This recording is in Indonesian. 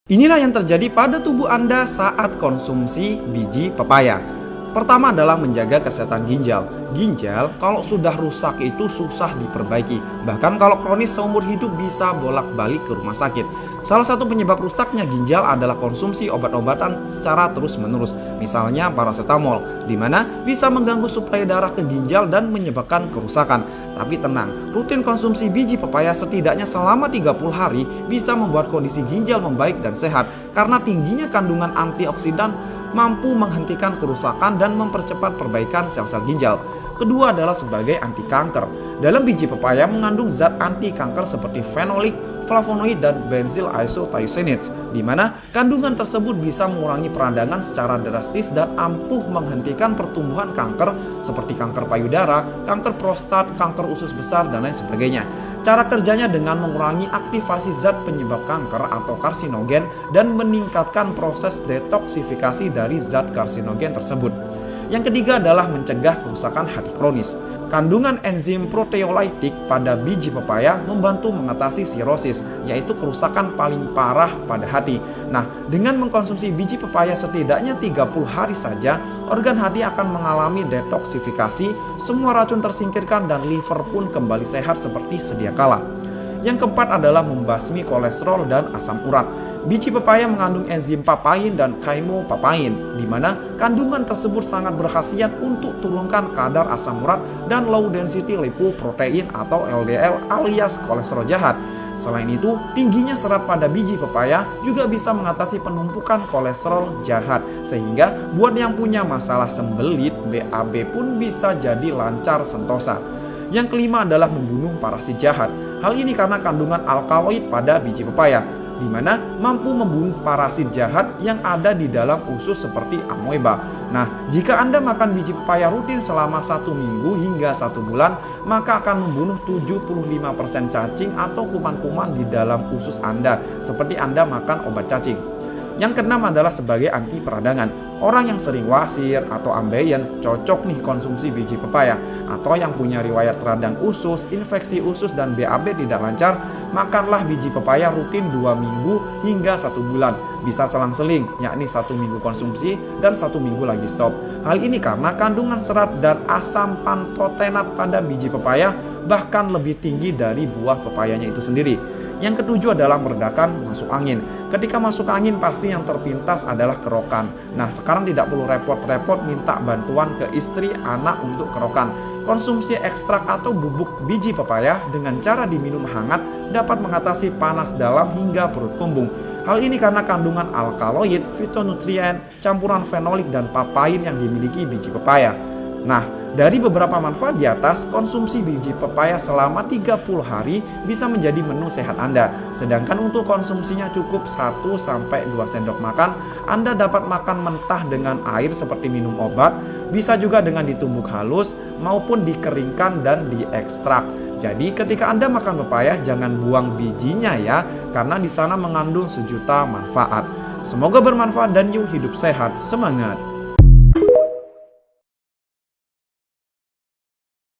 Inilah yang terjadi pada tubuh Anda saat konsumsi biji pepaya. Pertama adalah menjaga kesehatan ginjal. Ginjal kalau sudah rusak itu susah diperbaiki. Bahkan kalau kronis seumur hidup bisa bolak-balik ke rumah sakit. Salah satu penyebab rusaknya ginjal adalah konsumsi obat-obatan secara terus-menerus. Misalnya paracetamol, di mana bisa mengganggu suplai darah ke ginjal dan menyebabkan kerusakan. Tapi tenang, rutin konsumsi biji pepaya setidaknya selama 30 hari bisa membuat kondisi ginjal membaik dan sehat karena tingginya kandungan antioksidan mampu menghentikan kerusakan dan mempercepat perbaikan sel-sel ginjal. Kedua adalah sebagai anti kanker. Dalam biji pepaya mengandung zat anti kanker seperti fenolik, flavonoid, dan benzyl isothiocyanates, di mana kandungan tersebut bisa mengurangi peradangan secara drastis dan ampuh menghentikan pertumbuhan kanker seperti kanker payudara, kanker prostat, kanker usus besar, dan lain sebagainya. Cara kerjanya dengan mengurangi aktivasi zat penyebab kanker atau karsinogen dan meningkatkan proses detoksifikasi dari zat karsinogen tersebut. Yang ketiga adalah mencegah kerusakan hati kronis. Kandungan enzim proteolytik pada biji pepaya membantu mengatasi sirosis, yaitu kerusakan paling parah pada hati. Nah, dengan mengkonsumsi biji pepaya setidaknya 30 hari saja, organ hati akan mengalami detoksifikasi, semua racun tersingkirkan dan liver pun kembali sehat seperti sedia kala. Yang keempat adalah membasmi kolesterol dan asam urat. Biji pepaya mengandung enzim papain dan chymopapin, di mana kandungan tersebut sangat berkhasiat untuk turunkan kadar asam urat dan low density lipoprotein atau LDL alias kolesterol jahat. Selain itu, tingginya serat pada biji pepaya juga bisa mengatasi penumpukan kolesterol jahat, sehingga buat yang punya masalah sembelit, BAB pun bisa jadi lancar sentosa. Yang kelima adalah membunuh parasit jahat. Hal ini karena kandungan alkaloid pada biji pepaya, di mana mampu membunuh parasit jahat yang ada di dalam usus seperti amoeba. Nah, jika Anda makan biji pepaya rutin selama 1 minggu hingga 1 bulan, maka akan membunuh 75% cacing atau kuman-kuman di dalam usus Anda, seperti Anda makan obat cacing. Yang keenam adalah sebagai anti peradangan. Orang yang sering wasir atau ambeien cocok nih konsumsi biji pepaya. Atau yang punya riwayat radang usus, infeksi usus, dan BAB tidak lancar, makanlah biji pepaya rutin 2 minggu hingga 1 bulan. Bisa selang-seling, yakni 1 minggu konsumsi dan 1 minggu lagi stop. Hal ini karena kandungan serat dan asam pantotenat pada biji pepaya bahkan lebih tinggi dari buah pepayanya itu sendiri. Yang ketujuh adalah meredakan masuk angin. Ketika masuk angin pasti yang terpintas adalah kerokan. Nah, sekarang tidak perlu repot-repot minta bantuan ke istri, anak untuk kerokan. Konsumsi ekstrak atau bubuk biji pepaya dengan cara diminum hangat dapat mengatasi panas dalam hingga perut kembung. Hal ini karena kandungan alkaloid, fitonutrien, campuran fenolik, dan papain yang dimiliki biji pepaya. Nah, dari beberapa manfaat di atas, konsumsi biji pepaya selama 30 hari bisa menjadi menu sehat Anda. Sedangkan untuk konsumsinya cukup 1-2 sendok makan. Anda dapat makan mentah dengan air seperti minum obat, bisa juga dengan ditumbuk halus maupun dikeringkan dan diekstrak. Jadi ketika Anda makan pepaya jangan buang bijinya ya, karena di sana mengandung sejuta manfaat. Semoga bermanfaat dan yuk hidup sehat, semangat!